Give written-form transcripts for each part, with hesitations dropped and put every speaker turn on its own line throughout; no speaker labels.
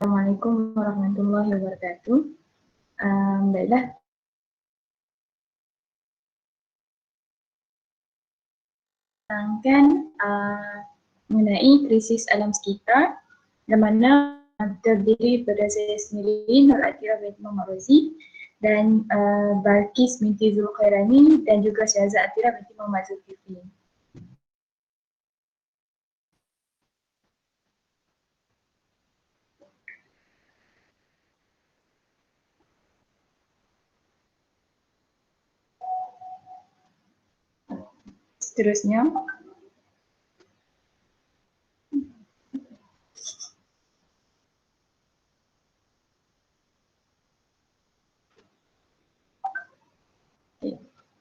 Assalamualaikum warahmatullahi wabarakatuh. Baiklah, tentang mengenai krisis alam sekitar yang mana terdiri pada saya sendiri, Nur Atira binti Muhammad Rozi, dan Balkis binti Zulkhairani dan juga Syahzad Atira binti Muhammad Zulkifli. Seterusnya,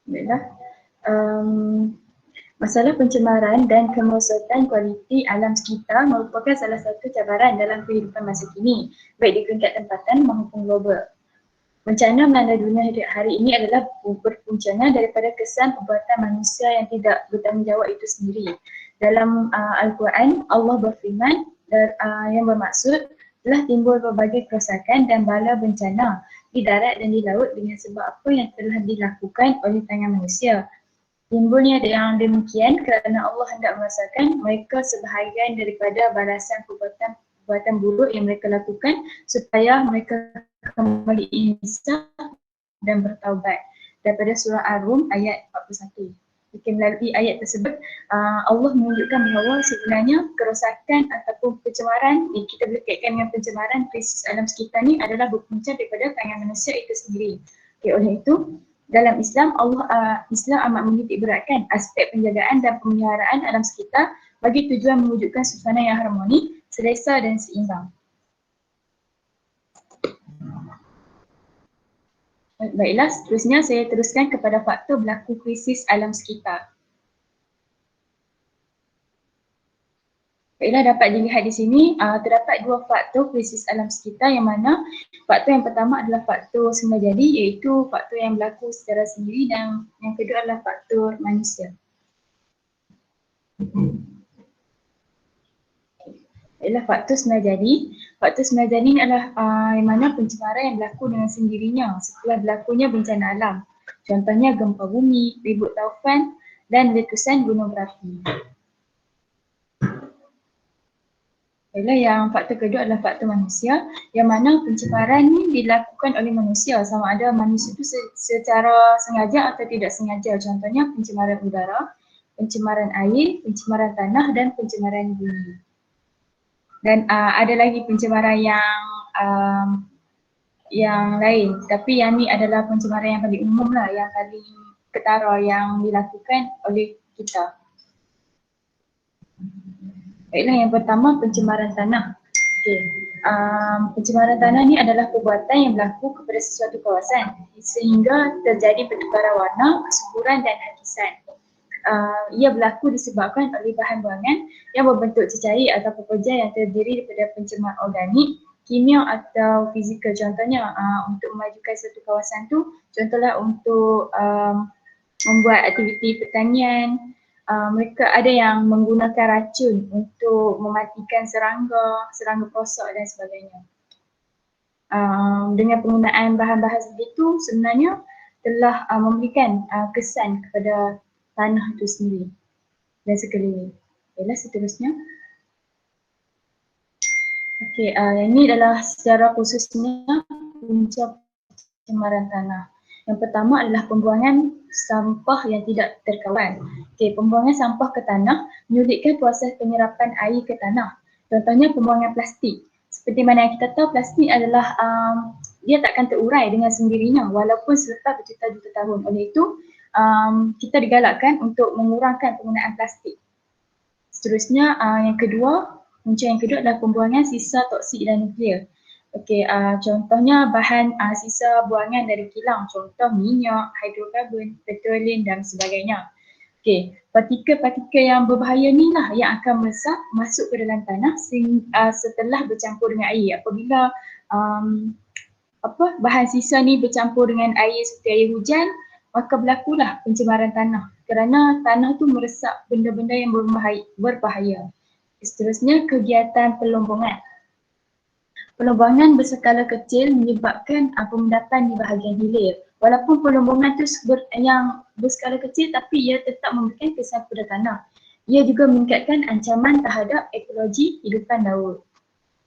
baiklah. Masalah pencemaran dan kemerosotan kualiti alam sekitar merupakan salah satu cabaran dalam kehidupan masa kini, baik di tingkat tempatan maupun global. Bencana melanda dunia hari ini adalah berpunca daripada kesan perbuatan manusia yang tidak bertanggungjawab itu sendiri. Dalam Al-Quran, Allah berfirman yang bermaksud telah timbul berbagai kerosakan dan bala bencana di darat dan di laut dengan sebab apa yang telah dilakukan oleh tangan manusia. Timbulnya yang demikian kerana Allah hendak merasakan mereka sebahagian daripada balasan perbuatan buruk yang mereka lakukan supaya mereka kembali insaf dan bertaubat. Daripada surah Ar-Rum ayat 41. Melalui ayat tersebut, Allah menunjukkan bahawa sebenarnya kerosakan ataupun pencemaran, kita boleh kaitkan dengan pencemaran krisis alam sekitar ni adalah berpunca daripada tangan manusia itu sendiri. Oleh itu, dalam Islam, Islam amat menitik beratkan aspek penjagaan dan pemeliharaan alam sekitar bagi tujuan mewujudkan suasana yang harmoni, selesa dan seimbang. Baiklah, seterusnya saya teruskan kepada faktor berlaku krisis alam sekitar. Baiklah, dapat dilihat di sini terdapat dua faktor krisis alam sekitar yang mana faktor yang pertama adalah faktor semula jadi, iaitu faktor yang berlaku secara sendiri, dan yang kedua adalah faktor manusia. Baiklah, faktor semula jadi. Faktor semula jadi ini adalah yang mana pencemaran yang berlaku dengan sendirinya setelah berlakunya bencana alam. Contohnya gempa bumi, ribut taufan dan letusan gunung berapi. Baiklah, yang faktor kedua adalah faktor manusia, yang mana pencemaran ni dilakukan oleh manusia, sama ada manusia itu secara sengaja atau tidak sengaja. Contohnya pencemaran udara, pencemaran air, pencemaran tanah dan pencemaran bumi. Dan ada lagi pencemaran yang lain, tapi yang ni adalah pencemaran yang paling umum lah, yang paling ketara yang dilakukan oleh kita. Baiklah, yang pertama pencemaran tanah. Pencemaran tanah ni adalah perbuatan yang berlaku kepada sesuatu kawasan sehingga terjadi pertukaran warna, kesuburan dan hakisan. Ia berlaku disebabkan oleh bahan buangan yang berbentuk cecair atau pekerja yang terdiri daripada pencemar organik, kimia atau fizikal. Contohnya untuk memajukan satu kawasan tu, contohlah untuk membuat aktiviti pertanian, mereka ada yang menggunakan racun untuk mematikan serangga prosok dan sebagainya. Dengan penggunaan bahan-bahan sebegitu sebenarnya telah memberikan kesan kepada tanah itu sendiri dan sekeliling. Baiklah, seterusnya. Yang ini adalah secara khususnya punca pencemaran tanah. Yang pertama adalah pembuangan sampah yang tidak terkawal. Pembuangan sampah ke tanah menyulitkan proses penyerapan air ke tanah. Contohnya pembuangan plastik. Seperti mana yang kita tahu, plastik adalah dia takkan terurai dengan sendirinya walaupun selepas berjuta-juta tahun. Oleh itu, kita digalakkan untuk mengurangkan penggunaan plastik. Seterusnya, punca yang kedua adalah pembuangan sisa toksik dan nuklear. Contohnya bahan sisa buangan dari kilang, contoh minyak, hidrokarbon, petrolium dan sebagainya. Partikel-partikel yang berbahaya ni lah yang akan meresap masuk ke dalam tanah setelah bercampur dengan air. Apabila bahan sisa ni bercampur dengan air seperti air hujan, maka berlakulah pencemaran tanah kerana tanah tu meresap benda-benda yang berbahaya. Seterusnya, kegiatan pelombongan. Pelombongan berskala kecil menyebabkan pemendapan di bahagian hilir. Walaupun pelombongan tu yang berskala kecil tapi ia tetap memberikan kesan pada tanah. Ia juga meningkatkan ancaman terhadap ekologi hidupan laut.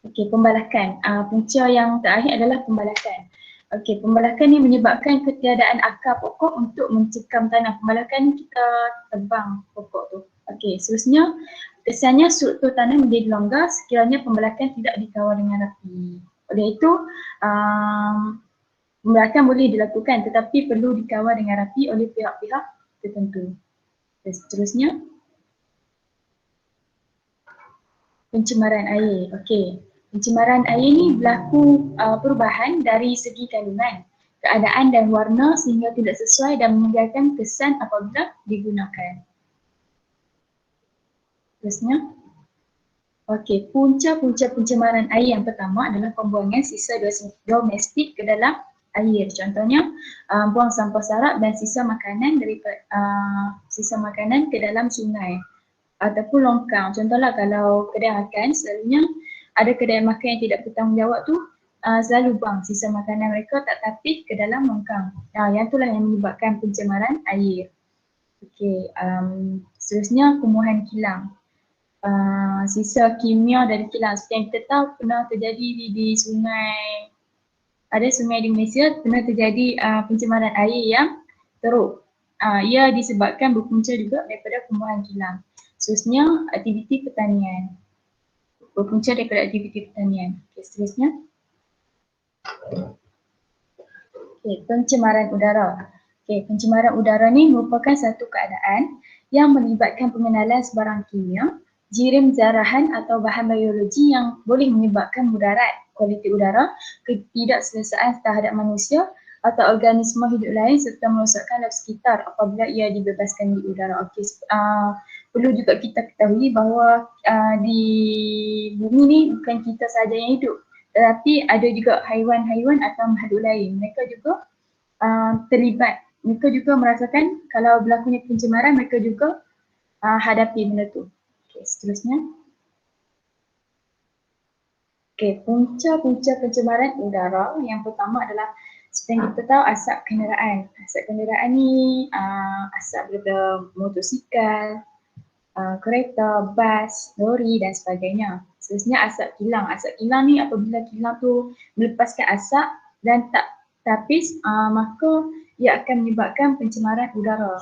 Okey, pembalakan. Punca yang terakhir adalah pembalakan. Okey, pembalakan ni menyebabkan ketiadaan akar pokok untuk mencekam tanah. Pembalakan ni kita tebang pokok tu. Okey, seterusnya kesannya struktur tanah menjadi longgar sekiranya pembalakan tidak dikawal dengan rapi. Oleh itu, pembalakan boleh dilakukan tetapi perlu dikawal dengan rapi oleh pihak-pihak tertentu. Seterusnya, pencemaran air. Okey. Pencemaran air ni berlaku perubahan dari segi kandungan, keadaan dan warna sehingga tidak sesuai dan meninggalkan kesan apabila digunakan. Terusnya, okey, punca-punca pencemaran air yang pertama adalah pembuangan sisa domestik ke dalam air. Contohnya, buang sampah sarap dan sisa makanan ke dalam sungai ataupun longkang. Contohlah kalau kedai makan, selalunya ada kedai makan yang tidak bertanggungjawab tu selalu buang sisa makanan mereka tak tertib ke dalam longkang. Yang itulah yang menyebabkan pencemaran air. Okey, seterusnya pembuahan kilang. Sisa kimia dari kilang seperti yang kita tahu pernah terjadi di sungai, ada sungai di Malaysia pernah terjadi pencemaran air yang teruk. Ia disebabkan berpunca juga daripada pembuahan kilang. Seterusnya aktiviti pertanian. Berpunca daripada aktiviti pertanian. Okay, seterusnya. Okay, pencemaran udara. Okay, pencemaran udara ni merupakan satu keadaan yang melibatkan pengenalan sebarang kimia, jirim zarahan atau bahan biologi yang boleh menyebabkan mudarat kualiti udara, ketidakselesaan terhadap manusia atau organisma hidup lain serta merosakkan lab sekitar apabila ia dibebaskan di udara. Okey, perlu juga kita ketahui bahawa di bumi ni bukan kita sahaja yang hidup, tetapi ada juga haiwan-haiwan atau makhluk lain. Mereka juga terlibat. Mereka juga merasakan kalau berlakunya pencemaran, mereka juga hadapi benda tu. Okay, seterusnya. Okay, punca-punca pencemaran udara yang pertama adalah seperti yang kita tahu asap kenderaan. Asap kenderaan ni asap daripada motosikal, kereta, bas, lori dan sebagainya. Seterusnya asap kilang. Asap kilang ni apabila kilang tu melepaskan asap dan tak tapis, maka ia akan menyebabkan pencemaran udara.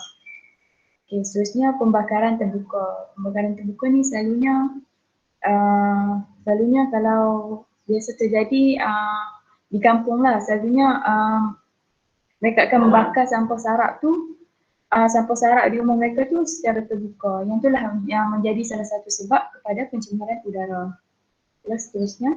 Okay, seterusnya pembakaran terbuka. Pembakaran terbuka ni selalunya kalau biasa terjadi di kampung lah, selalunya mereka akan membakar sampah sarap tu, sampah sarap di rumah mereka tu secara terbuka. Yang itulah yang menjadi salah satu sebab kepada pencemaran udara. Terus seterusnya.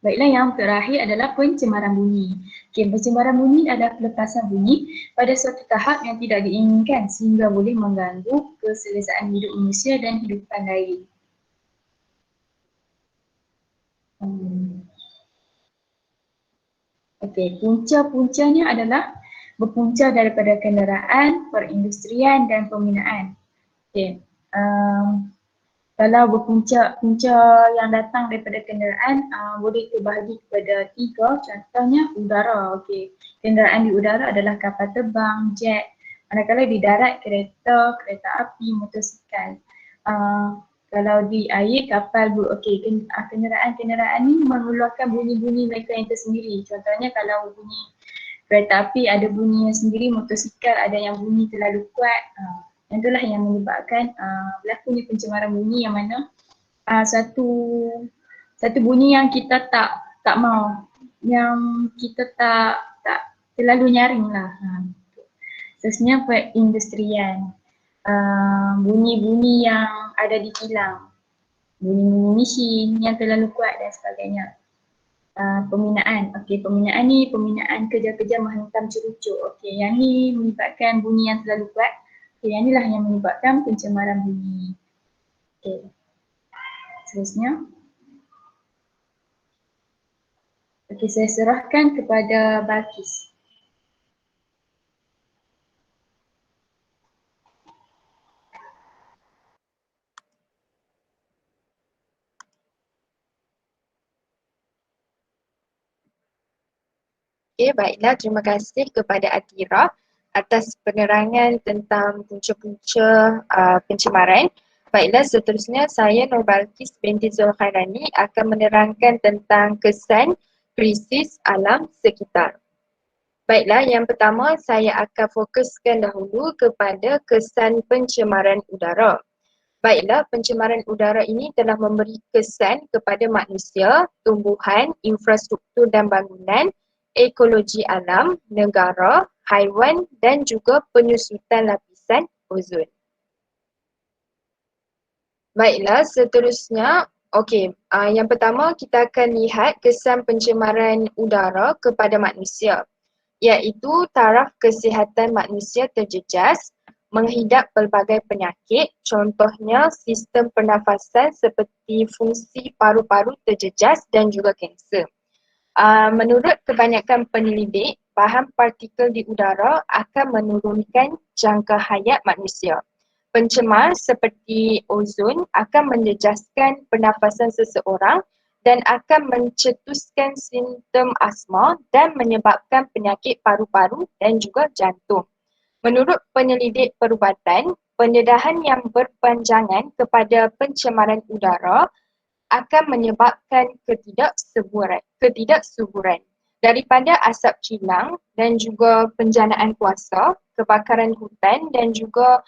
Baiklah, yang terakhir adalah pencemaran bunyi. Okay, pencemaran bunyi adalah pelepasan bunyi pada suatu tahap yang tidak diinginkan sehingga boleh mengganggu keselesaan hidup manusia dan hidupan lain. Okey, punca-puncanya adalah berpunca daripada kenderaan, perindustrian dan pembinaan. Okey, kalau punca yang datang daripada kenderaan boleh terbahagi kepada 3, contohnya udara. Okey, kenderaan di udara adalah kapal terbang, jet, manakala di darat kereta api, motosikal. Kalau di air kapal, kenderaan-kenderaan ni mengeluarkan bunyi-bunyi mereka yang tersendiri. Contohnya kalau bunyi kereta api ada bunyi yang sendiri, motosikal ada yang bunyi terlalu kuat. Yang itulah yang menyebabkan berlakunya pencemaran bunyi yang mana satu bunyi yang kita tak mau, yang kita tak terlalu nyaring lah. Seterusnya perindustrian. Bunyi-bunyi yang ada di kilang, bunyi mesin yang terlalu kuat dan sebagainya. Pembinaan. Okey, pembinaan kerja-kerja menghentam cerucuk. Okey, yang ni menyebabkan bunyi yang terlalu kuat. Okey, yang inilah yang menyebabkan pencemaran bunyi. Okey. Seterusnya. Okey, saya serahkan kepada Balkis.
Okey, baiklah. Terima kasih kepada Atira atas penerangan tentang punca-punca pencemaran. Baiklah, seterusnya saya Nur Balkis binti Zulkhairani akan menerangkan tentang kesan krisis alam sekitar. Baiklah, yang pertama saya akan fokuskan dahulu kepada kesan pencemaran udara. Baiklah, pencemaran udara ini telah memberi kesan kepada manusia, tumbuhan, infrastruktur dan bangunan, ekologi alam, negara, haiwan dan juga penyusutan lapisan ozon. Baiklah, seterusnya, yang pertama kita akan lihat kesan pencemaran udara kepada manusia, iaitu taraf kesihatan manusia terjejas, menghidap pelbagai penyakit, contohnya sistem pernafasan seperti fungsi paru-paru terjejas dan juga kanser. Menurut kebanyakan penyelidik, bahan partikel di udara akan menurunkan jangka hayat manusia. Pencemar seperti ozon akan menjejaskan pernafasan seseorang dan akan mencetuskan simptom asma dan menyebabkan penyakit paru-paru dan juga jantung. Menurut penyelidik perubatan, pendedahan yang berpanjangan kepada pencemaran udara akan menyebabkan ketidaksuburan daripada asap kilang dan juga penjanaan kuasa, kebakaran hutan dan juga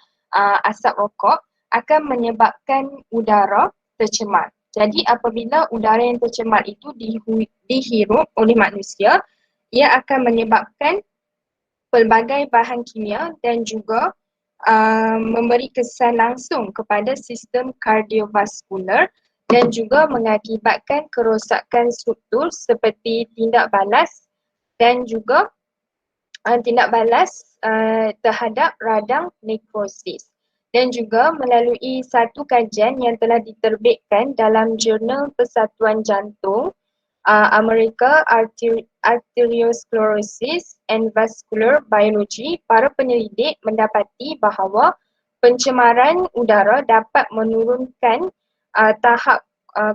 asap rokok akan menyebabkan udara tercemar. Jadi apabila udara yang tercemar itu dihirup oleh manusia, ia akan menyebabkan pelbagai bahan kimia dan juga memberi kesan langsung kepada sistem kardiovaskular dan juga mengakibatkan kerosakan struktur seperti tindak balas dan juga tindak balas terhadap radang nekrosis. Dan juga melalui satu kajian yang telah diterbitkan dalam Jurnal Persatuan Jantung Amerika Arteriosclerosis and Vascular Biology, para penyelidik mendapati bahawa pencemaran udara dapat menurunkan tahap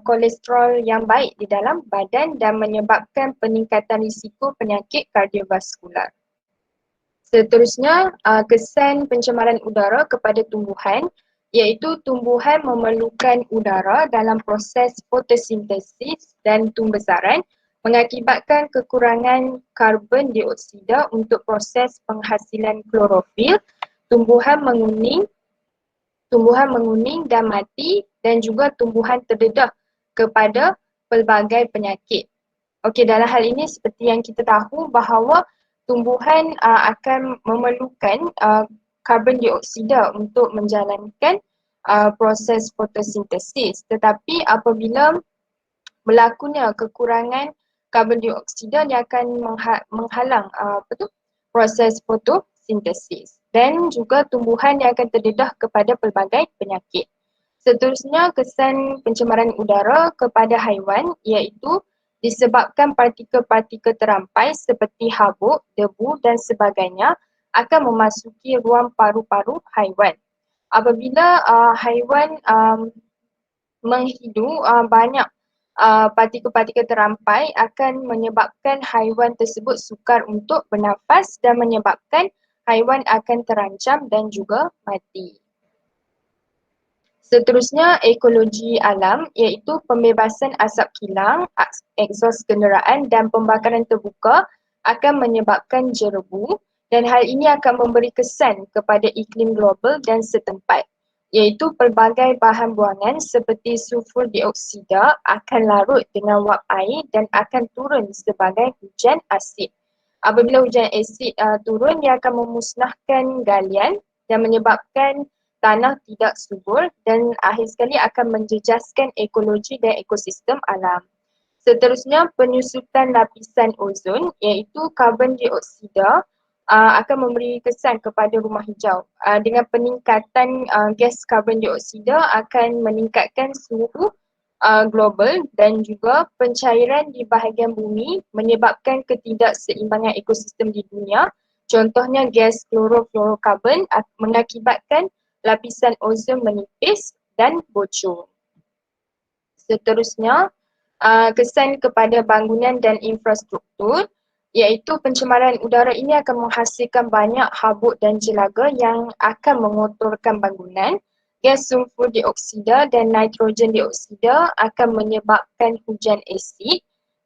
kolesterol yang baik di dalam badan dan menyebabkan peningkatan risiko penyakit kardiovaskular. Seterusnya, kesan pencemaran udara kepada tumbuhan, iaitu tumbuhan memerlukan udara dalam proses fotosintesis dan tumbesaran mengakibatkan kekurangan karbon dioksida untuk proses penghasilan klorofil, tumbuhan menguning dan mati dan juga tumbuhan terdedah kepada pelbagai penyakit. Okey, dalam hal ini seperti yang kita tahu bahawa tumbuhan akan memerlukan karbon dioksida untuk menjalankan proses fotosintesis. Tetapi apabila berlakunya kekurangan karbon dioksida, dia akan menghalang proses fotosintesis dan juga tumbuhan yang akan terdedah kepada pelbagai penyakit. Seterusnya, kesan pencemaran udara kepada haiwan iaitu disebabkan partikel-partikel terampai seperti habuk, debu dan sebagainya akan memasuki ruang paru-paru haiwan. Apabila haiwan menghidu banyak partikel-partikel terampai akan menyebabkan haiwan tersebut sukar untuk bernafas dan menyebabkan haiwan akan terancam dan juga mati. Seterusnya, ekologi alam iaitu pembebasan asap kilang, egsos kenderaan dan pembakaran terbuka akan menyebabkan jerebu dan hal ini akan memberi kesan kepada iklim global dan setempat, iaitu pelbagai bahan buangan seperti sulfur dioksida akan larut dengan wap air dan akan turun sebagai hujan asid. Apabila hujan asid turun, dia akan memusnahkan galian dan menyebabkan tanah tidak subur dan akhir sekali akan menjejaskan ekologi dan ekosistem alam. Seterusnya, penyusutan lapisan ozon iaitu karbon dioksida akan memberi kesan kepada rumah hijau. Dengan peningkatan gas karbon dioksida akan meningkatkan suhu global dan juga pencairan di bahagian bumi menyebabkan ketidakseimbangan ekosistem di dunia. Contohnya gas klorofluorokarbon mengakibatkan lapisan ozon menipis dan bocor. Seterusnya, kesan kepada bangunan dan infrastruktur. iaitu pencemaran udara ini akan menghasilkan banyak habuk dan jelaga yang akan mengotorkan bangunan. Gas sulfur dioksida dan nitrogen dioksida akan menyebabkan hujan asid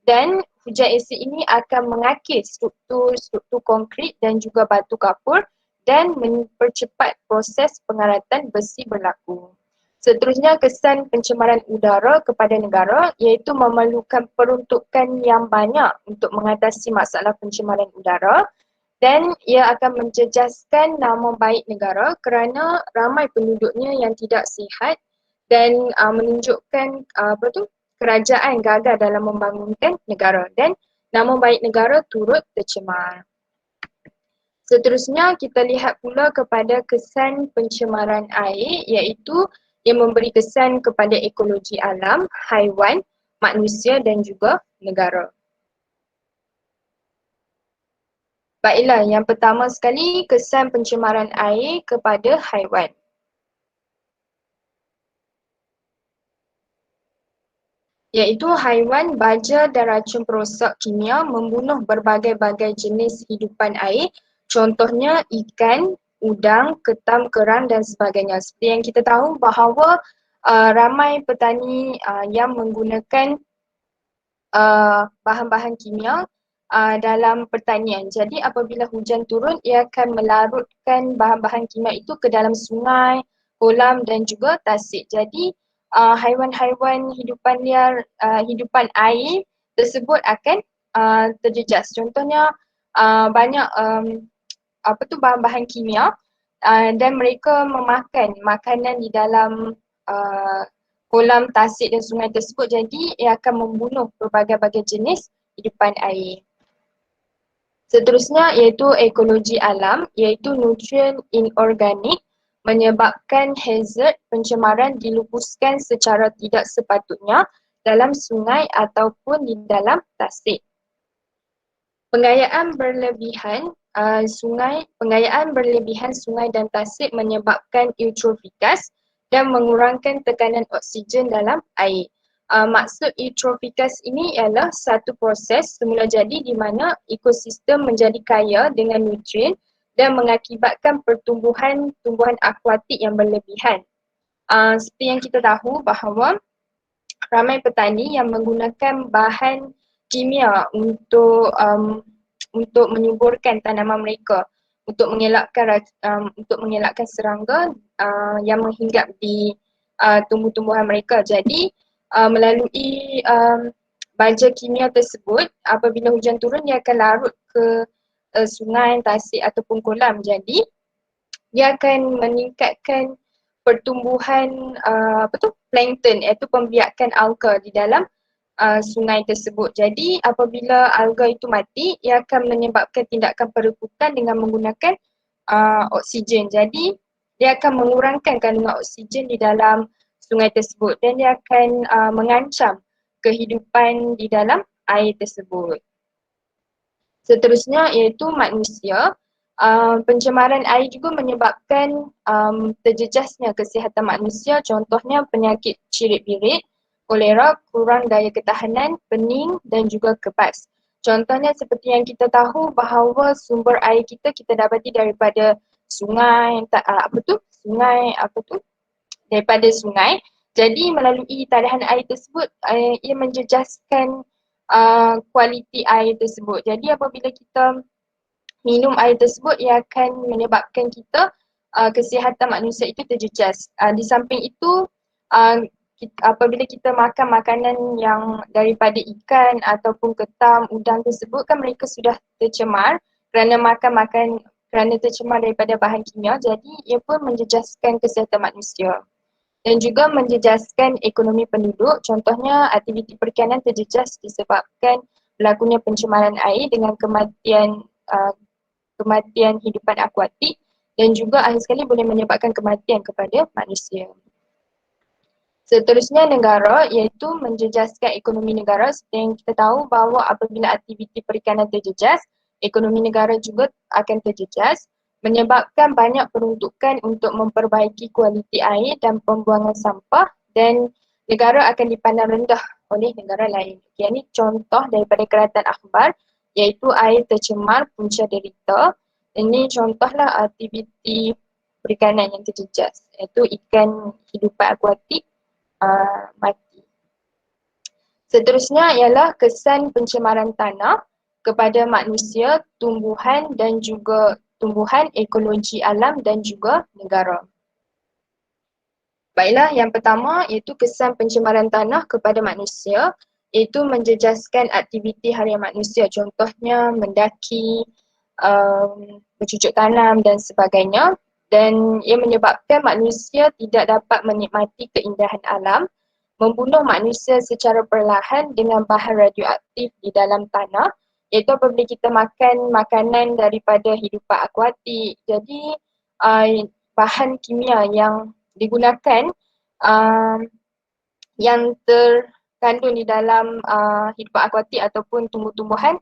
dan hujan asid ini akan mengakir struktur konkrit dan juga batu kapur dan mempercepat proses pengaratan besi berlaku. Seterusnya, kesan pencemaran udara kepada negara iaitu memerlukan peruntukan yang banyak untuk mengatasi masalah pencemaran udara dan ia akan menjejaskan nama baik negara kerana ramai penduduknya yang tidak sihat dan menunjukkan kerajaan gagal dalam membangunkan negara dan nama baik negara turut tercemar. Seterusnya kita lihat pula kepada kesan pencemaran air iaitu yang memberi kesan kepada ekologi alam, haiwan, manusia dan juga negara. Baiklah, yang pertama sekali kesan pencemaran air kepada haiwan. Iaitu haiwan, baja dan racun perosak kimia membunuh berbagai-bagai jenis hidupan air. Contohnya ikan, udang, ketam, kerang dan sebagainya. Seperti yang kita tahu bahawa ramai petani yang menggunakan bahan-bahan kimia dalam pertanian. Jadi apabila hujan turun, ia akan melarutkan bahan-bahan kimia itu ke dalam sungai, kolam dan juga tasik. Jadi haiwan-haiwan hidupan liar, hidupan air tersebut akan terjejas. Contohnya banyak bahan-bahan kimia dan mereka memakan makanan di dalam uh, kolam, tasik dan sungai tersebut, jadi ia akan membunuh berbagai-bagai jenis hidupan air. Seterusnya iaitu ekologi alam, iaitu nutrien inorganik menyebabkan hazard pencemaran dilupuskan secara tidak sepatutnya dalam sungai ataupun di dalam tasik. Pengayaan berlebihan sungai dan tasik menyebabkan eutrofikas dan mengurangkan tekanan oksigen dalam air. Maksud eutrofikas ini ialah satu proses semula jadi di mana ekosistem menjadi kaya dengan nutrien dan mengakibatkan tumbuhan akuatik yang berlebihan. Seperti yang kita tahu bahawa ramai petani yang menggunakan bahan kimia untuk menyuburkan tanaman mereka untuk mengelakkan serangga yang menghinggap di tumbuh-tumbuhan mereka. Jadi melalui baja kimia tersebut, apabila hujan turun dia akan larut ke sungai, tasik ataupun kolam. Jadi dia akan meningkatkan pertumbuhan plankton, iaitu pembiakan alga di dalam sungai tersebut. Jadi apabila alga itu mati, ia akan menyebabkan tindakan perebutan dengan menggunakan oksigen. Jadi dia akan mengurangkan kandungan oksigen di dalam sungai tersebut dan dia akan mengancam kehidupan di dalam air tersebut. Seterusnya iaitu manusia. Pencemaran air juga menyebabkan terjejasnya kesihatan manusia, contohnya penyakit cirit-birit, kolera, kurang daya ketahanan, pening dan juga kebas. Contohnya seperti yang kita tahu bahawa sumber air kita dapati daripada daripada sungai. Jadi melalui tarian air tersebut ia menjejaskan kualiti air tersebut. Jadi apabila kita minum air tersebut, ia akan menyebabkan kita kesihatan manusia itu terjejas. Di samping itu, apabila kita makan makanan yang daripada ikan ataupun ketam, udang tersebut, kan mereka sudah tercemar kerana tercemar daripada bahan kimia, jadi ia pun menjejaskan kesihatan manusia. Dan juga menjejaskan ekonomi penduduk, contohnya aktiviti perikanan terjejas disebabkan berlakunya pencemaran air dengan kematian hidupan akuatik dan juga akhir sekali boleh menyebabkan kematian kepada manusia. Seterusnya negara iaitu menjejaskan ekonomi negara. Seperti yang kita tahu bahawa apabila aktiviti perikanan terjejas, ekonomi negara juga akan terjejas menyebabkan banyak peruntukan untuk memperbaiki kualiti air dan pembuangan sampah dan negara akan dipandang rendah oleh negara lain. Ini contoh daripada keratan akhbar iaitu air tercemar punca derita. Ini contohlah aktiviti perikanan yang terjejas, iaitu ikan hidupan akuatik mati. Seterusnya ialah kesan pencemaran tanah kepada manusia, tumbuhan dan juga tumbuhan, ekologi alam dan juga negara. Baiklah, yang pertama iaitu kesan pencemaran tanah kepada manusia, iaitu menjejaskan aktiviti harian manusia, contohnya mendaki, bercucuk tanam dan sebagainya, dan ia menyebabkan manusia tidak dapat menikmati keindahan alam, membunuh manusia secara perlahan dengan bahan radioaktif di dalam tanah, iaitu apabila kita makan makanan daripada hidupan akuatik. Jadi bahan kimia yang digunakan yang terkandung di dalam hidupan akuatik ataupun tumbuh-tumbuhan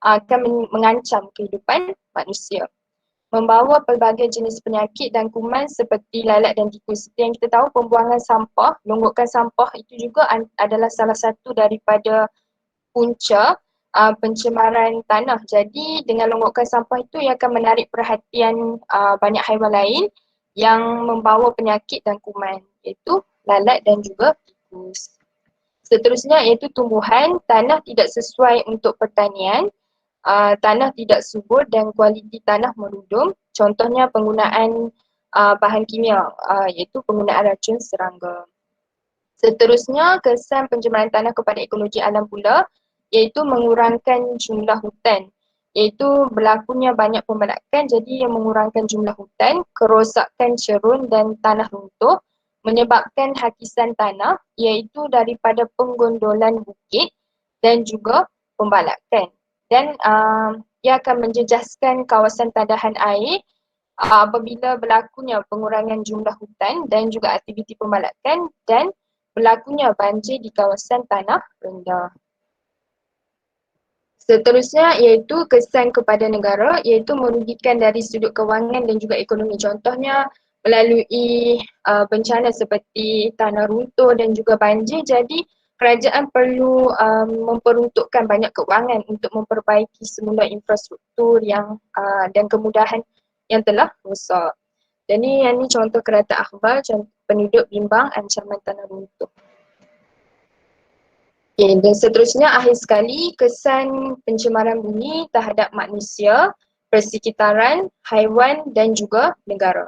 akan mengancam kehidupan manusia, membawa pelbagai jenis penyakit dan kuman seperti lalat dan tikus. Seperti yang kita tahu, pembuangan sampah, longgokan sampah itu juga adalah salah satu daripada punca pencemaran tanah. Jadi dengan longgokan sampah itu ia akan menarik perhatian banyak haiwan lain yang membawa penyakit dan kuman, iaitu lalat dan juga tikus. Seterusnya iaitu tumbuhan, tanah tidak sesuai untuk pertanian. Tanah tidak subur dan kualiti tanah merudum. Contohnya penggunaan bahan kimia, iaitu penggunaan racun serangga. Seterusnya, kesan pencemaran tanah kepada ekologi alam pula, iaitu mengurangkan jumlah hutan. Iaitu berlakunya banyak pembalakan, jadi ia mengurangkan jumlah hutan, kerosakan cerun dan tanah runtuh, menyebabkan hakisan tanah, iaitu daripada penggondolan bukit dan juga pembalakan. Dan ia akan menjejaskan kawasan tadahan air apabila berlakunya pengurangan jumlah hutan dan juga aktiviti pembalakan dan berlakunya banjir di kawasan tanah rendah. Seterusnya iaitu kesan kepada negara, iaitu merugikan dari sudut kewangan dan juga ekonomi. Contohnya melalui bencana seperti tanah runtuh dan juga banjir, jadi kerajaan perlu memperuntukkan banyak kewangan untuk memperbaiki semula infrastruktur yang dan kemudahan yang telah rosak. Jadi yang ini contoh kereta akhbar, penduduk bimbang ancaman tanah runtuh. Okay, dan seterusnya akhir sekali kesan pencemaran bumi terhadap manusia, persekitaran, haiwan dan juga negara.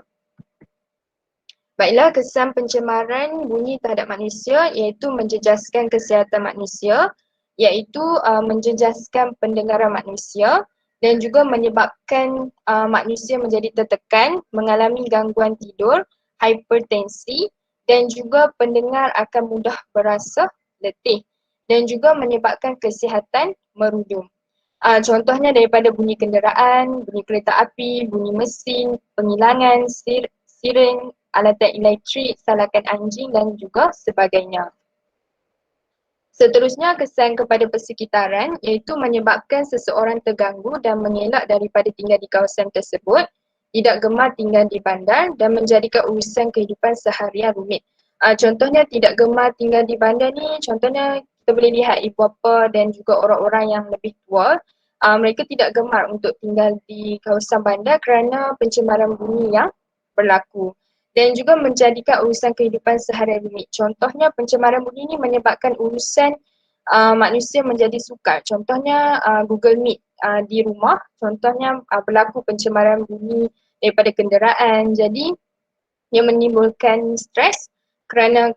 Baiklah, kesan pencemaran bunyi terhadap manusia iaitu menjejaskan kesihatan manusia, iaitu menjejaskan pendengaran manusia dan juga menyebabkan manusia menjadi tertekan, mengalami gangguan tidur, hipertensi dan juga pendengar akan mudah berasa letih dan juga menyebabkan kesihatan merudum. Contohnya daripada bunyi kenderaan, bunyi kereta api, bunyi mesin, pengilangan, siren, alatan elektrik, salakan anjing dan juga sebagainya. Seterusnya kesan kepada persekitaran iaitu menyebabkan seseorang terganggu dan mengelak daripada tinggal di kawasan tersebut, tidak gemar tinggal di bandar dan menjadikan urusan kehidupan seharian rumit. Contohnya tidak gemar tinggal di bandar ni, contohnya kita boleh lihat ibu bapa dan juga orang-orang yang lebih tua, mereka tidak gemar untuk tinggal di kawasan bandar kerana pencemaran bumi yang berlaku dan juga menjadikan urusan kehidupan seharian rumit. Contohnya pencemaran bumi ini menyebabkan urusan manusia menjadi sukar. Contohnya Google Meet di rumah, contohnya berlaku pencemaran bumi daripada kenderaan. Jadi ia menimbulkan stres kerana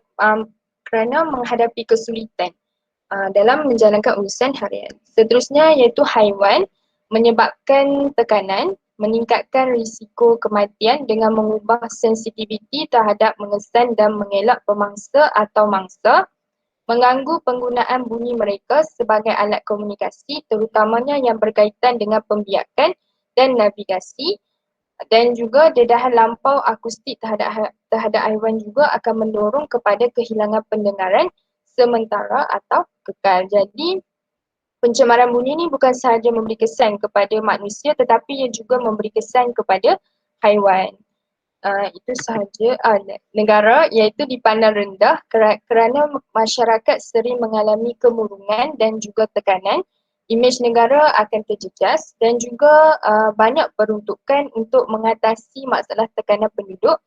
menghadapi kesulitan dalam menjalankan urusan harian. Seterusnya iaitu haiwan, menyebabkan tekanan, meningkatkan risiko kematian dengan mengubah sensitiviti terhadap mengesan dan mengelak pemangsa atau mangsa, mengganggu penggunaan bunyi mereka sebagai alat komunikasi terutamanya yang berkaitan dengan pembiakan dan navigasi, dan juga dedahan lampau akustik terhadap haiwan juga akan mendorong kepada kehilangan pendengaran sementara atau kekal. Jadi pencemaran bunyi ini bukan sahaja memberi kesan kepada manusia tetapi ia juga memberi kesan kepada haiwan. Itu sahaja negara iaitu dipandang rendah kerana masyarakat sering mengalami kemurungan dan juga tekanan imej negara akan terjejas dan juga banyak peruntukan untuk mengatasi masalah tekanan penduduk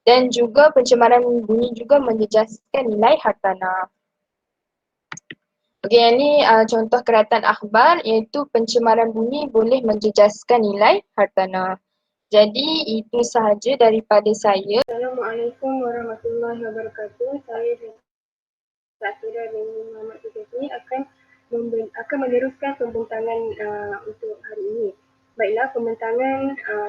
dan juga pencemaran bunyi juga menjejaskan nilai hartanah. Okey, yang ni contoh keratan akhbar iaitu pencemaran bunyi boleh menjejaskan nilai hartanah. Jadi itu sahaja daripada saya.
Assalamualaikum warahmatullahi wabarakatuh. Saya Zakira bin Muhammad Suketi akan meneruskan pembentangan untuk hari ini. Baiklah,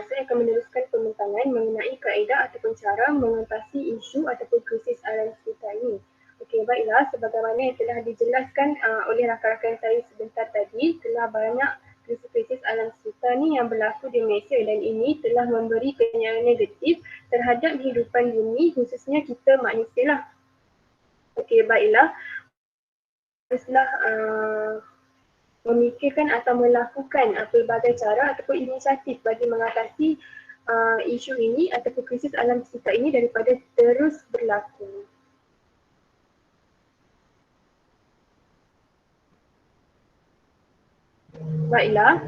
saya akan meneruskan pembentangan mengenai kaedah ataupun cara mengatasi isu ataupun krisis alam sekitar ini. Okey, baiklah, sebagaimana yang telah dijelaskan oleh rakan-rakan saya sebentar tadi, telah banyak krisis-krisis alam sekitar ni yang berlaku di Malaysia dan ini telah memberi kenyataan negatif terhadap kehidupan bumi, khususnya kita manusia lah. Okey, baiklah. Haruslah memikirkan atau melakukan pelbagai cara ataupun inisiatif bagi mengatasi isu ini ataupun krisis alam sekitar ini daripada terus berlaku. Baiklah,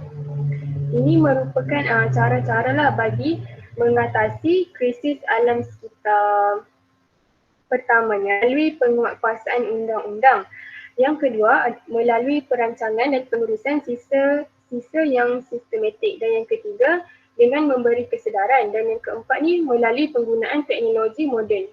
ini merupakan cara-cara lah bagi mengatasi krisis alam sekitar. Pertamanya, melalui penguatkuasaan undang-undang. Yang kedua, melalui perancangan dan pengurusan sisa yang sistematik. Dan yang ketiga, dengan memberi kesedaran. Dan yang keempat ni, melalui penggunaan teknologi moden.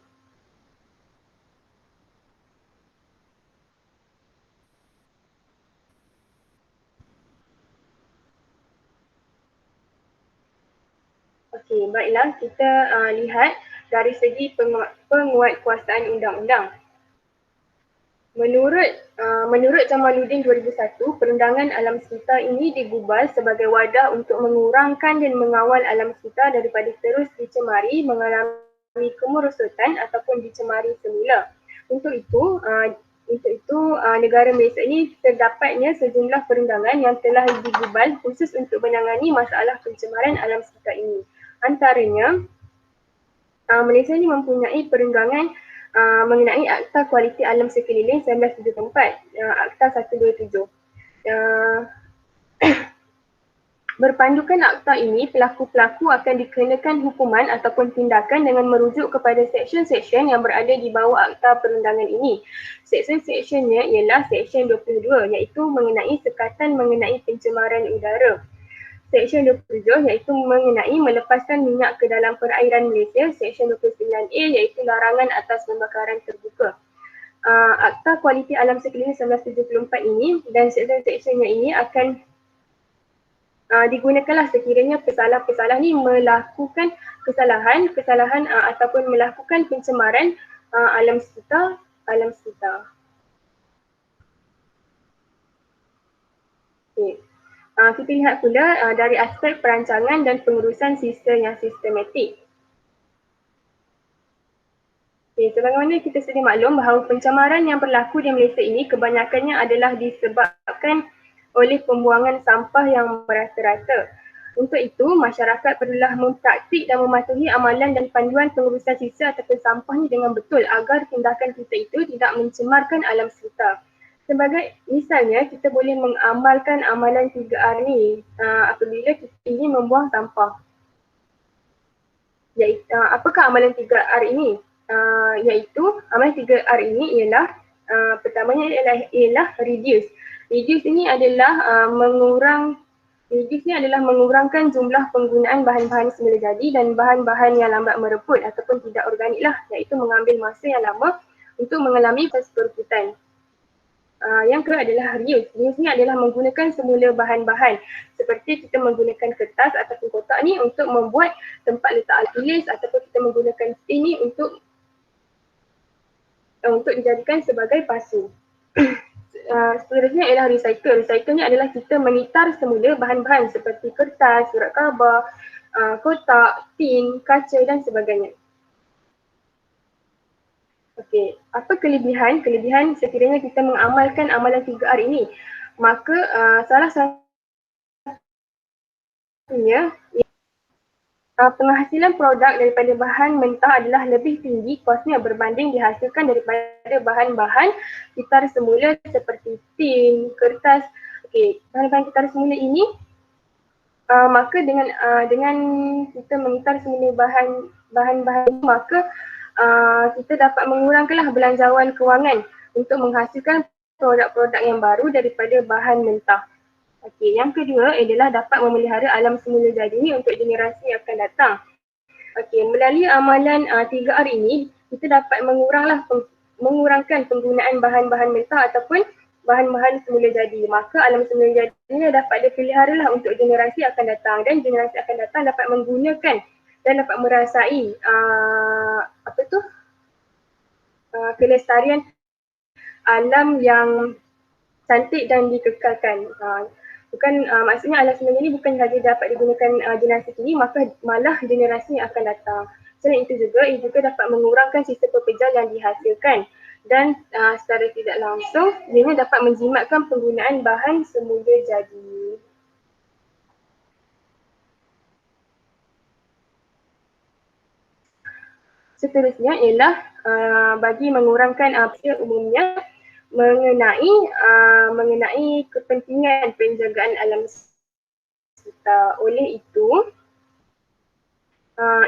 Okey, baiklah, kita lihat dari segi penguatkuasaan undang-undang. Menurut Jamaluddin 2001, perundangan alam sekitar ini digubal sebagai wadah untuk mengurangkan dan mengawal alam sekitar daripada terus dicemari, mengalami kemerosotan ataupun dicemari semula. Untuk itu, negara Malaysia ini terdapatnya sejumlah perundangan yang telah digubal khusus untuk menangani masalah pencemaran alam sekitar ini. Antaranya, Malaysia ini mempunyai perundangan mengenai Akta Kualiti Alam Sekeliling 1974, Akta 127. Berpandukan akta ini, pelaku-pelaku akan dikenakan hukuman ataupun tindakan dengan merujuk kepada seksyen-seksyen yang berada di bawah akta perundangan ini. Seksyen-seksyennya ialah Seksyen 22 iaitu mengenai sekatan mengenai pencemaran udara. Seksyen 27 iaitu mengenai melepaskan minyak ke dalam perairan Malaysia. Seksyen 29A iaitu larangan atas pembakaran terbuka. Akta Kualiti Alam Sekeliling 1974 ini dan seksyen-seksyennya ini akan digunakanlah sekiranya pesalah-pesalah ni melakukan kesalahan ataupun melakukan pencemaran alam sekitar. Okay. Kita lihat pula dari aspek perancangan dan pengurusan sisa yang sistematik. Okay, sebagaimana kita sedia maklum bahawa pencemaran yang berlaku di Malaysia ini kebanyakannya adalah disebabkan oleh pembuangan sampah yang merata-rata. Untuk itu, masyarakat perlulah mempraktik dan mematuhi amalan dan panduan pengurusan sisa ataupun sampah ni dengan betul agar tindakan kita itu tidak mencemarkan alam sekitar. Sebagai misalnya, kita boleh mengamalkan amalan 3R ni apabila kita ingin membuang sampah. Apakah amalan 3R ini? Iaitu amalan 3R ini ialah pertamanya ialah reduce. Reduce ini adalah mengurangkan jumlah penggunaan bahan-bahan semula jadi dan bahan-bahan yang lambat mereput ataupun tidak organik lah, iaitu mengambil masa yang lama untuk mengalami proses pereputan. Yang kedua adalah reuse. Reuse ni adalah menggunakan semula bahan-bahan seperti kita menggunakan kertas ataupun kotak ni untuk membuat tempat letak alat tulis ataupun kita menggunakan tin ni untuk dijadikan sebagai pasu. Seterusnya ialah recycle. Recycle ni adalah kita mengitar semula bahan-bahan seperti kertas, surat khabar, kotak, tin, kaca dan sebagainya. Okey, apa kelebihan? Kelebihan sekiranya kita mengamalkan amalan 3R ini, maka salah satunya penghasilan produk daripada bahan mentah adalah lebih tinggi kosnya berbanding dihasilkan daripada bahan-bahan kitar semula seperti tin, kertas. Okey, bahan-bahan kekal semula ini maka dengan kita mengikar semula bahan-bahan ini, maka kita dapat mengurangkanlah belanjawan kewangan untuk menghasilkan produk-produk yang baru daripada bahan mentah. Okey, yang kedua adalah dapat memelihara alam semula jadi ini untuk generasi yang akan datang. Okey, melalui amalan 3R ini, kita dapat mengurangkan penggunaan bahan-bahan mentah ataupun bahan-bahan semula jadi. Maka alam semula jadi ini dapat dipelihara lah untuk generasi akan datang, dan generasi akan datang dapat menggunakan dan dapat merasai kelestarian alam yang cantik dan dikekalkan. Maksudnya alam semula ini bukan sahaja dapat digunakan generasi kini, maka malah generasi yang akan datang. Selain itu juga, ia juga dapat mengurangkan sisa pepejal yang dihasilkan, dan secara tidak langsung ia dapat menjimatkan penggunaan bahan semula jadi. Seterusnya ialah bagi mengurangkan umumnya mengenai kepentingan penjagaan alam sekitar. Oleh itu,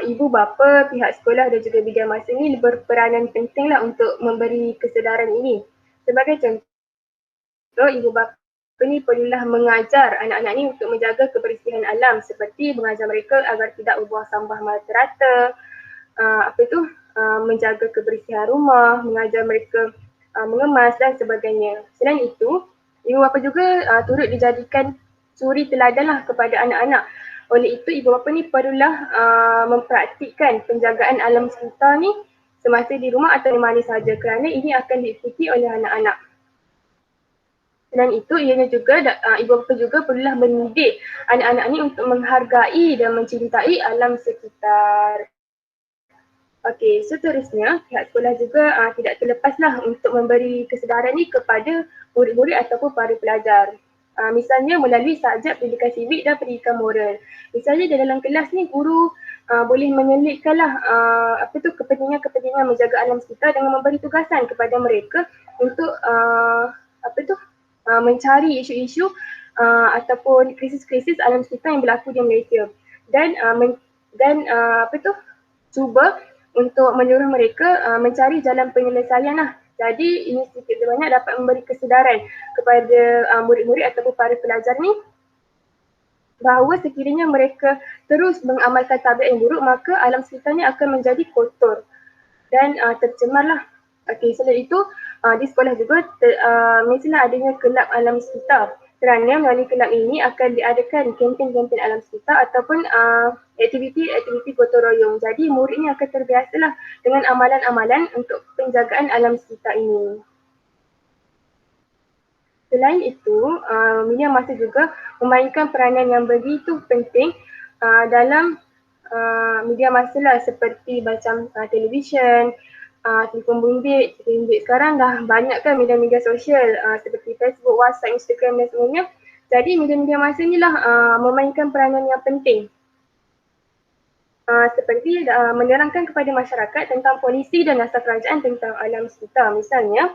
ibu bapa, pihak sekolah dan juga bidang masa ini berperanan pentinglah untuk memberi kesedaran ini. Sebagai contoh, ibu bapa ini perlulah mengajar anak-anak ini untuk menjaga kebersihan alam, seperti mengajar mereka agar tidak membuang sampah merata-rata, menjaga kebersihan rumah, mengajar mereka mengemas dan sebagainya. Selain itu, ibu bapa juga turut dijadikan suri teladanlah kepada anak-anak. Oleh itu, ibu bapa ni perlulah mempraktikkan penjagaan alam sekitar ni semasa di rumah atau di mana sahaja, kerana ini akan diikuti oleh anak-anak. Selain itu, ianya juga ibu bapa juga perlulah mendidik anak-anak ni untuk menghargai dan mencintai alam sekitar. Okey, seterusnya pihak sekolah juga tidak terlepaslah untuk memberi kesedaran ni kepada murid-murid ataupun para pelajar. Misalnya melalui subjek pendidikan sivik dan pendidikan moral. Misalnya dalam kelas ni guru boleh menyelitkanlah kepentingan menjaga alam sekitar dengan memberi tugasan kepada mereka untuk mencari isu-isu ataupun krisis-krisis alam sekitar yang berlaku di Malaysia, dan cuba untuk menyuruh mereka mencari jalan penyelesaian lah. Jadi ini sedikit sebanyak dapat memberi kesedaran kepada murid-murid ataupun para pelajar ni bahawa sekiranya mereka terus mengamalkan tabiat yang buruk, maka alam sekitar ni akan menjadi kotor dan tercemar lah. Okey, selain itu di sekolah juga mestilah adanya kelab alam sekitar, kerana melalui kelab ini akan diadakan kempen-kempen alam sekitar ataupun aktiviti gotong royong. Jadi murid ni akan terbiasalah dengan amalan-amalan untuk penjagaan alam sekitar ini. Selain itu, media massa juga memainkan peranan yang begitu penting dalam media massa lah, seperti macam televisyen, telefon bimbit. Sekarang dah banyak kan media-media sosial seperti Facebook, WhatsApp, Instagram dan semuanya. Jadi media-media massa ni lah memainkan peranan yang penting. Seperti menerangkan kepada masyarakat tentang polisi dan asas kerajaan tentang alam sekitar. Misalnya,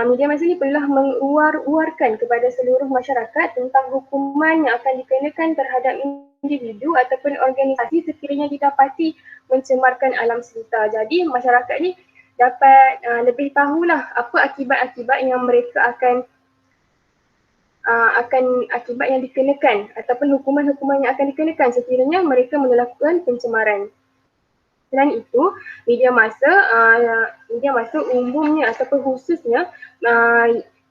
media massa ni perlulah menguar-uarkan kepada seluruh masyarakat tentang hukuman yang akan dikenakan terhadap individu ataupun organisasi sekiranya didapati mencemarkan alam sekitar. Jadi masyarakat ni dapat lebih tahulah apa akibat-akibat yang mereka akan akibat yang dikenakan ataupun hukuman-hukuman yang akan dikenakan sekiranya mereka melakukan pencemaran. Selain itu, media massa umumnya ataupun khususnya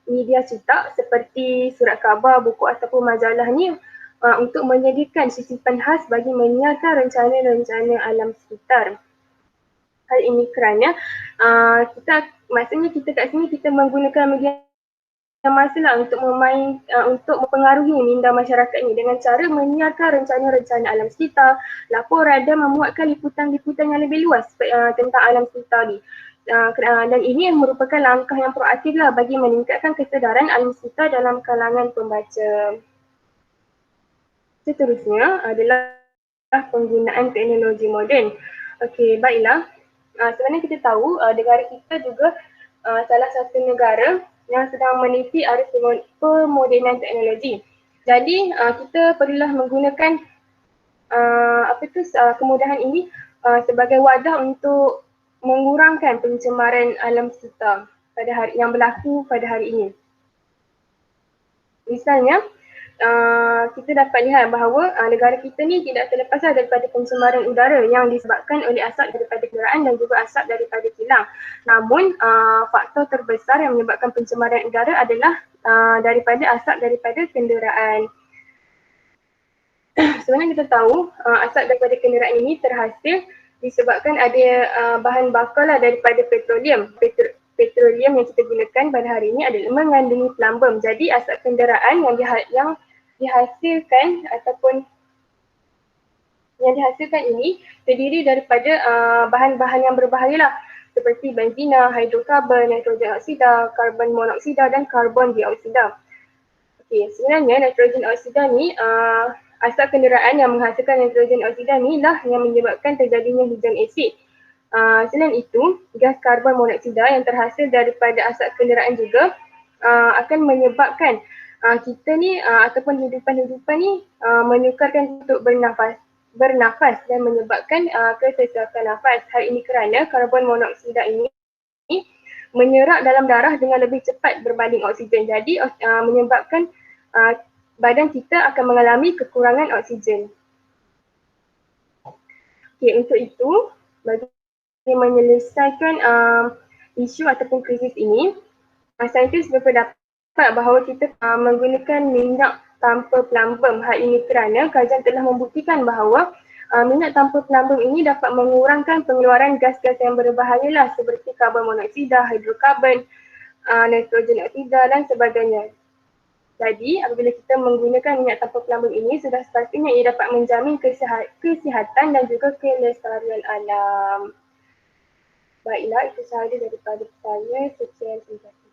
media cetak seperti surat khabar, buku ataupun majalah ni untuk menyediakan sisipan khas bagi menyiarkan rencana-rencana alam sekitar. Hal ini kerana kita kat sini kita menggunakan media massa lah untuk mempengaruhi minda masyarakat ni dengan cara menyiarkan rencana-rencana alam sekitar, laporan dan memuatkan liputan-liputan yang lebih luas tentang alam sekitar ni. Dan ini merupakan langkah yang proaktif lah bagi meningkatkan kesedaran alam sekitar dalam kalangan pembaca. Seterusnya adalah penggunaan teknologi moden. Okey, baiklah. Sebenarnya kita tahu negara kita juga salah satu negara yang sedang meniti arus pemodenan teknologi. Jadi kita perlulah menggunakan kemudahan ini sebagai wadah untuk mengurangkan pencemaran alam sekitar pada hari yang berlaku pada hari ini. Misalnya, kita dapat lihat bahawa negara kita ni tidak terlepas daripada pencemaran udara yang disebabkan oleh asap daripada kenderaan dan juga asap daripada kilang. Namun, faktor terbesar yang menyebabkan pencemaran udara adalah daripada asap daripada kenderaan. Sebenarnya kita tahu asap daripada kenderaan ini terhasil disebabkan ada bahan bakar daripada petroleum. Petroleum yang kita gunakan pada hari ini adalah mengandungi plumbum. Jadi asap kenderaan yang dihasilkan ataupun yang dihasilkan ini terdiri daripada bahan-bahan yang berbahaya seperti benzina, hidrokarbon, nitrogen oksida, karbon monoksida dan karbon dioksida. Okey, sebenarnya nitrogen oksida ni asap kenderaan yang menghasilkan nitrogen oksida ni lah yang menyebabkan terjadinya hujan asid. Selain itu, gas karbon monoksida yang terhasil daripada asap kenderaan juga akan menyebabkan kita ni ataupun hidupan-hidupan ni menyukarkan untuk bernafas dan menyebabkan kesesakan nafas. Hal ini kerana karbon monoksida ini menyerap dalam darah dengan lebih cepat berbanding oksigen. Jadi menyebabkan badan kita akan mengalami kekurangan oksigen. Okey, untuk itu bagi menyelesaikan isu ataupun krisis ini, saintis berpendapat bahawa kita menggunakan minyak tanpa plumbum. Hal ini kerana kajian telah membuktikan bahawa minyak tanpa plumbum ini dapat mengurangkan pengeluaran gas-gas yang berbahaya seperti karbon monoksida, hidrokarbon, nitrogen oksida dan sebagainya. Jadi apabila kita menggunakan minyak tanpa plumbum ini, sudah sepatutnya ia dapat menjamin kesihatan dan juga kelestarian alam. Baiklah, itu sahaja daripada saya. Sekian, terima kasih.